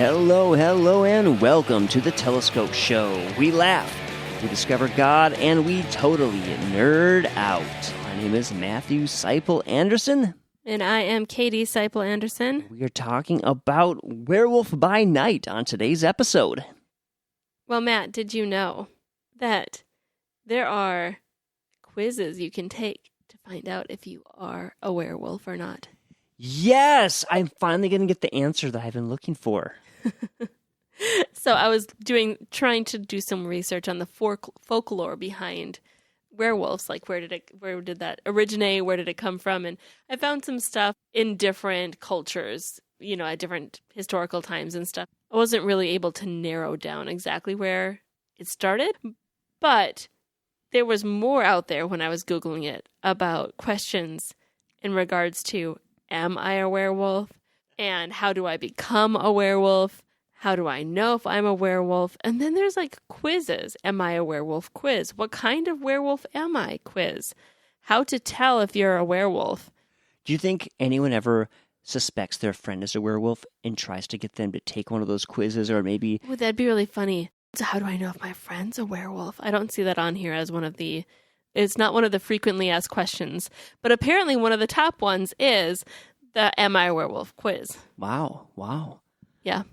Hello, and welcome to the Telescope Show. We laugh, we discover God, and we totally nerd out. My name is Matthew Seipel Anderson. And I am Katie Seipel Anderson. We are talking about Werewolf by Night on today's episode. Well, Matt, did you know that there are quizzes you can take to find out if you are a werewolf or not? Yes, I'm finally going to get the answer that I've been looking for. So I was trying to do some research on the folklore behind werewolves. Like, where did that originate? Where did it come from? And I found some stuff in different cultures, at different historical times and stuff. I wasn't really able to narrow down exactly where it started, but there was more out there when I was Googling it about questions in regards to, am I a werewolf? And how do I become a werewolf? How do I know if I'm a werewolf? And then there's like quizzes. Am I a werewolf quiz? What kind of werewolf am I quiz? How to tell if you're a werewolf. Do you think anyone ever suspects their friend is a werewolf and tries to get them to take one of those quizzes, or maybe... Would that be really funny? So how do I know if my friend's a werewolf? I don't see that on here as one of the... It's not one of the frequently asked questions. But apparently one of the top ones is the Am I a Werewolf quiz. Wow. Yeah.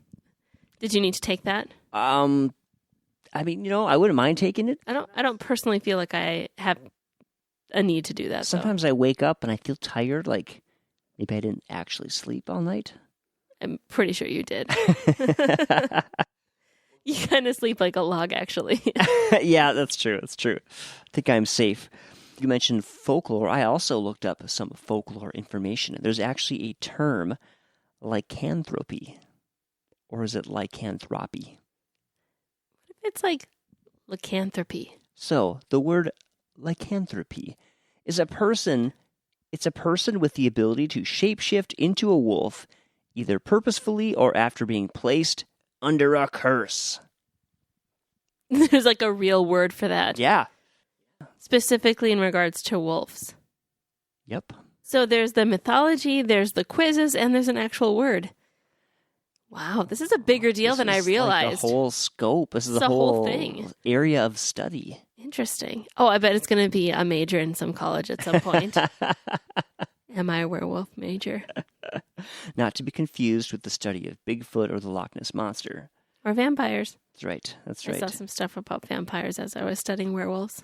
Did you need to take that? I wouldn't mind taking it. I don't personally feel like I have a need to do that. Sometimes I wake up and I feel tired, like maybe I didn't actually sleep all night. I'm pretty sure you did. You kind of sleep like a log, actually. Yeah, that's true. I think I'm safe. You mentioned folklore. I also looked up some folklore information. There's actually a term, lycanthropy. Or is it lycanthropy? It's like lycanthropy. So, the word lycanthropy is a person with the ability to shapeshift into a wolf, either purposefully or after being placed under a curse. There's like a real word for that. Yeah. Specifically in regards to wolves. Yep. So there's the mythology, there's the quizzes, and there's an actual word. Wow, this is a bigger deal than I realized. Like the whole scope. This is the whole thing. Area of study. Interesting. Oh, I bet it's going to be a major in some college at some point. Am I a werewolf major? Not to be confused with the study of Bigfoot or the Loch Ness Monster. Or vampires. That's right. I saw some stuff about vampires as I was studying werewolves.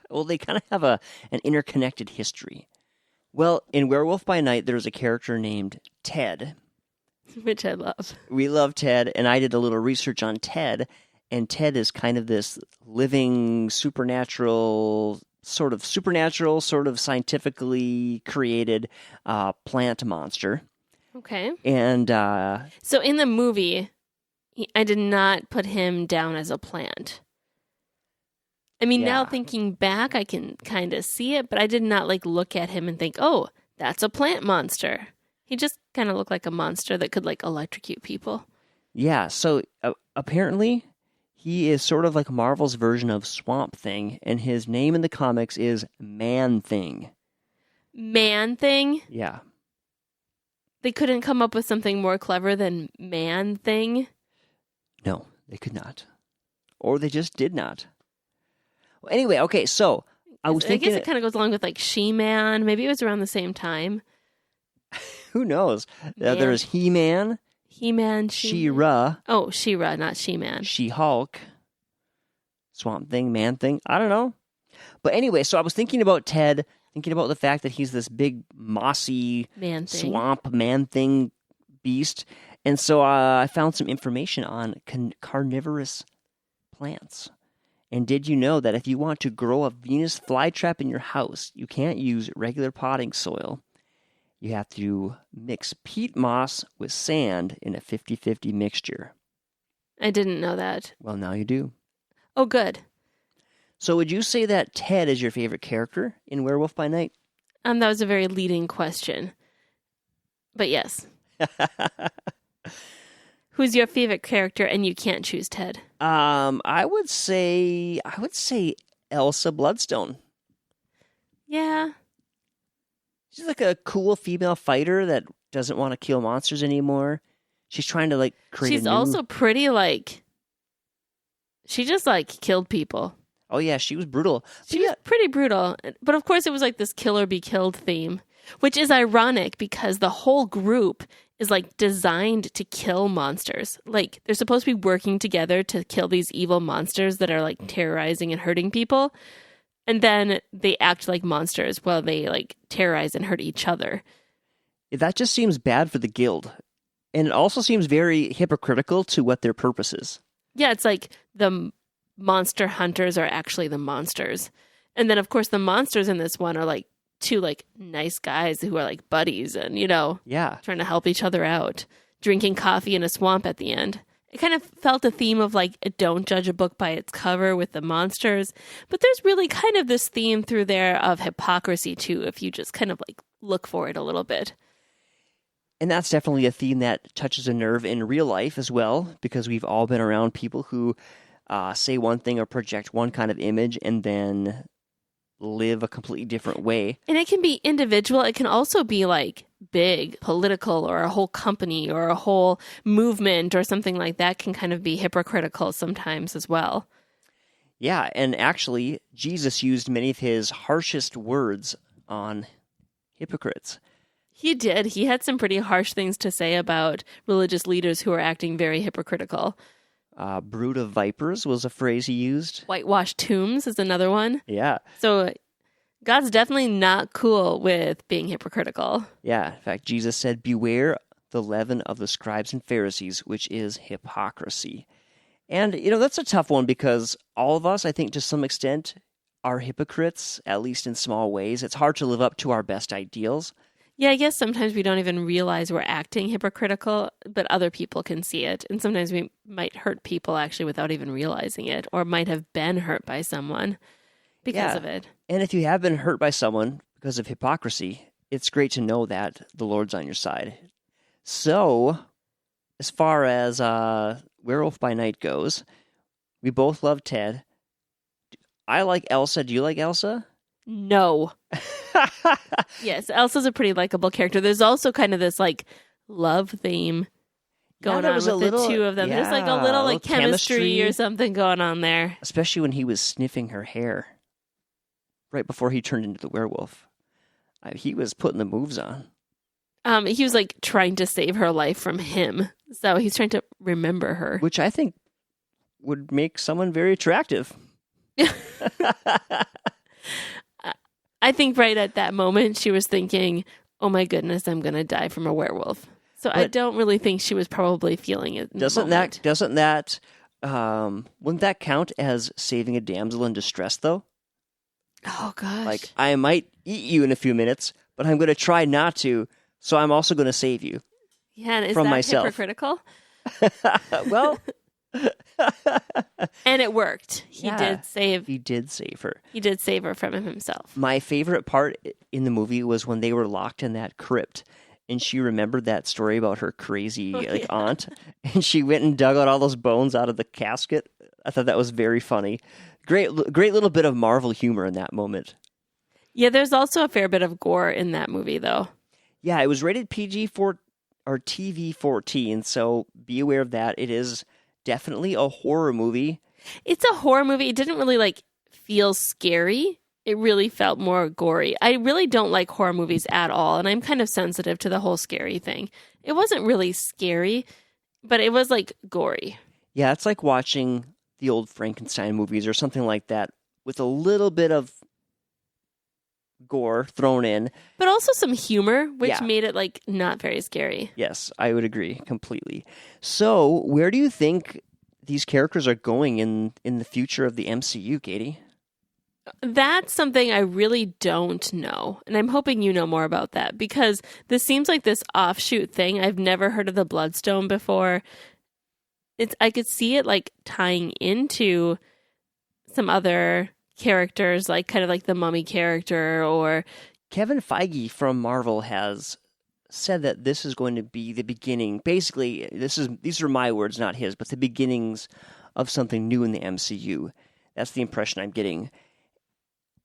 Well, they kind of have an interconnected history. Well, in Werewolf by Night, there's a character named Ted. Which I love. We love Ted, and I did a little research on Ted, and Ted is kind of this living, supernatural, sort of scientifically created plant monster. Okay. And so in the movie, I did not put him down as a plant. I mean, Now thinking back, I can kind of see it, but I did not look at him and think, oh, that's a plant monster. He just kind of looked like a monster that could electrocute people. Yeah, so apparently he is sort of like Marvel's version of Swamp Thing, and his name in the comics is Man-Thing. Man-Thing? Yeah. They couldn't come up with something more clever than Man-Thing? No, they could not. Or they just did not. Well, anyway, okay, so I guess it kind of goes along with She-Man. Maybe it was around the same time. Who knows? There's He-Man. He-Man. She-Ra. Oh, She-Ra, not She-Man. She-Hulk. Swamp Thing, Man-Thing. I don't know. But anyway, so I was thinking about Ted, thinking about the fact that he's this big, mossy, swamp man-thing beast. And so I found some information on carnivorous plants. And did you know that if you want to grow a Venus flytrap in your house, you can't use regular potting soil? You have to mix peat moss with sand in a 50-50 mixture. I didn't know that. Well, now you do. Oh, good. So would you say that Ted is your favorite character in Werewolf by Night? That was a very leading question. But yes. Who's your favorite character and you can't choose Ted? I would say Elsa Bloodstone. Yeah. She's like a cool female fighter that doesn't want to kill monsters anymore. She's trying to like create. She's also pretty like. She just like killed people. Oh yeah, she was brutal. She was pretty brutal, but of course it was like this kill or be killed theme, which is ironic because the whole group is like designed to kill monsters. Like they're supposed to be working together to kill these evil monsters that are like terrorizing and hurting people. And then they act like monsters while they like terrorize and hurt each other. That just seems bad for the guild. And it also seems very hypocritical to what their purpose is. Yeah, it's like the monster hunters are actually the monsters. And then of course the monsters in this one are like two like nice guys who are like buddies and, you know, trying to help each other out, drinking coffee in a swamp at the end. It kind of felt a theme of like, don't judge a book by its cover with the monsters. But there's really kind of this theme through there of hypocrisy too, if you just kind of like look for it a little bit. And that's definitely a theme that touches a nerve in real life as well, because we've all been around people who say one thing or project one kind of image and then live a completely different way. And it can be individual. It can also be like big, political, or a whole company or a whole movement or something like that can kind of be hypocritical sometimes as well. Yeah, and actually, Jesus used many of his harshest words on hypocrites. He did. He had some pretty harsh things to say about religious leaders who are acting very hypocritical. Brood of vipers was a phrase he used. Whitewashed tombs is another one. Yeah. So God's definitely not cool with being hypocritical. Yeah. In fact, Jesus said, beware the leaven of the scribes and Pharisees, which is hypocrisy. And, you know, that's a tough one because all of us, I think, to some extent, are hypocrites, at least in small ways. It's hard to live up to our best ideals. Yeah, I guess sometimes we don't even realize we're acting hypocritical, but other people can see it. And sometimes we might hurt people actually without even realizing it, or might have been hurt by someone because of it. And if you have been hurt by someone because of hypocrisy, it's great to know that the Lord's on your side. So, as far as Werewolf by Night goes, we both love Ted. I like Elsa. Do you like Elsa? No. Yes, Elsa's a pretty likable character. There's also kind of this like love theme going on with the two of them. There's like a little like chemistry or something going on there. Especially when he was sniffing her hair right before he turned into the werewolf. He was putting the moves on. He was like trying to save her life from him. So he's trying to remember her. Which I think would make someone very attractive. I think right at that moment she was thinking, oh my goodness, I'm going to die from a werewolf. So I don't really think she was probably feeling it. Wouldn't that count as saving a damsel in distress though? Oh gosh. Like, I might eat you in a few minutes, but I'm going to try not to, so I'm also going to save you. Yeah, and is from that myself. Hypocritical? Well... And it worked. He did save her. He did save her from himself. My favorite part in the movie was when they were locked in that crypt and she remembered that story about her crazy aunt, and she went and dug out all those bones out of the casket. I thought that was very funny. Great little bit of Marvel humor in that moment. Yeah, there's also a fair bit of gore in that movie though. Yeah, it was rated PG-4 or TV-14, so be aware of that. It is definitely a horror movie. It's a horror movie. It didn't really feel scary. It really felt more gory. I really don't like horror movies at all, and I'm kind of sensitive to the whole scary thing. It wasn't really scary, but it was gory. Yeah, it's like watching the old Frankenstein movies or something like that with a little bit of gore thrown in. But also some humor, which made it not very scary. Yes, I would agree completely. So, where do you think these characters are going in the future of the MCU, Katie? That's something I really don't know. And I'm hoping you know more about that, because this seems like this offshoot thing. I've never heard of the Bloodstone before. I could see it tying into some other characters, kind of the Mummy character, or Kevin Feige from Marvel has said that this is going to be the beginning. Basically, these are my words, not his, but the beginnings of something new in the MCU. That's the impression I'm getting.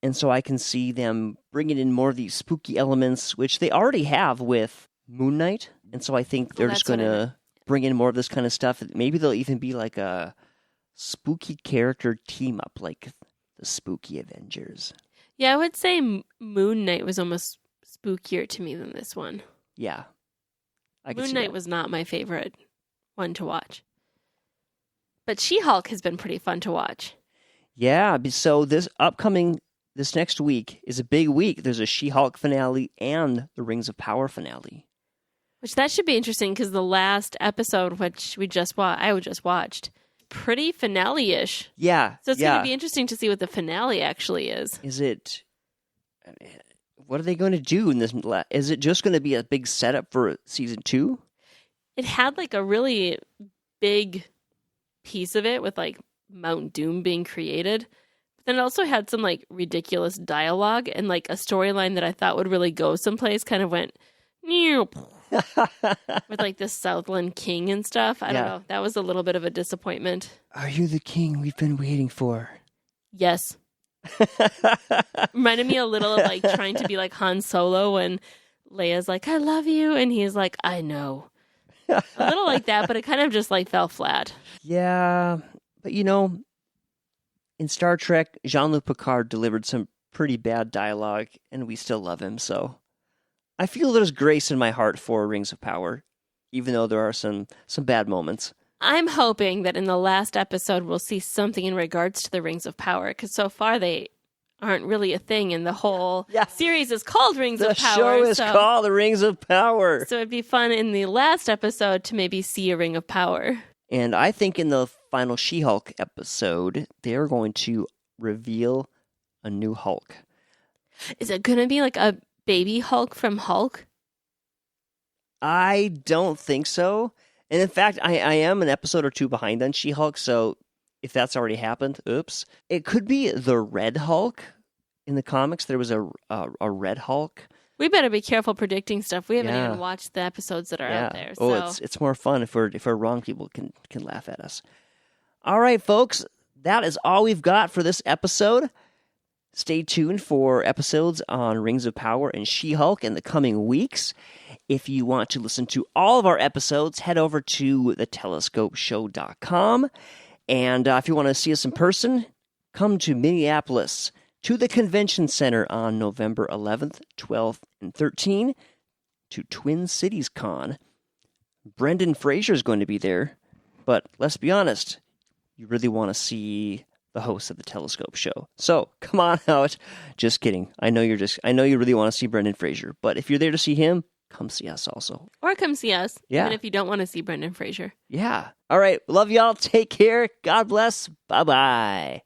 And so I can see them bringing in more of these spooky elements, which they already have with Moon Knight. And so I think they're just going to bring in more of this kind of stuff. Maybe there'll even be like a spooky character team up, like the Spooky Avengers. Yeah, I would say Moon Knight was almost spookier to me than this one. Yeah. Moon Knight was not my favorite one to watch. But She-Hulk has been pretty fun to watch. Yeah, so this next week is a big week. There's a She-Hulk finale and the Rings of Power finale. Which that should be interesting because the last episode, which I just watched, pretty finale-ish. Yeah. So it's going to be interesting to see what the finale actually is. What are they going to do in this? Is it just going to be a big setup for season 2? It had like a really big piece of it with like Mount Doom being created. But then it also had some like ridiculous dialogue and like a storyline that I thought would really go someplace kind of went with like the Southland King and stuff. I don't know. That was a little bit of a disappointment. Are you the king we've been waiting for? Yes. Reminded me a little of like trying to be like Han Solo when Leia's like, I love you. And he's like, I know. A little like that, but it kind of just like fell flat. Yeah. But in Star Trek, Jean-Luc Picard delivered some pretty bad dialogue and we still love him. So I feel there's grace in my heart for Rings of Power, even though there are some bad moments. I'm hoping that in the last episode we'll see something in regards to the Rings of Power, because so far they aren't really a thing, and the whole series is called Rings of Power. The show is called The Rings of Power. So it'd be fun in the last episode to maybe see a Ring of Power. And I think in the final She-Hulk episode, they're going to reveal a new Hulk. Is it going to be like a baby Hulk from Hulk? I don't think so. And in fact, I am an episode or 2 behind on She-Hulk, so if that's already happened, oops. It could be the Red Hulk. In the comics, there was a Red Hulk. We better be careful predicting stuff. We haven't even watched the episodes that are out there. So. Oh, it's more fun if we're wrong. People can laugh at us. All right, folks, that is all we've got for this episode. Stay tuned for episodes on Rings of Power and She-Hulk in the coming weeks. If you want to listen to all of our episodes, head over to thetelescopeshow.com. And if you want to see us in person, come to Minneapolis, to the Convention Center on November 11th, 12th, and 13th, to Twin Cities Con. Brendan Fraser is going to be there, but let's be honest, you really want to see the host of the Telescope Show. So come on out. Just kidding. I know you really want to see Brendan Fraser, but if you're there to see him, come see us also. Or come see us, even if you don't want to see Brendan Fraser. Yeah. All right. Love y'all. Take care. God bless. Bye-bye.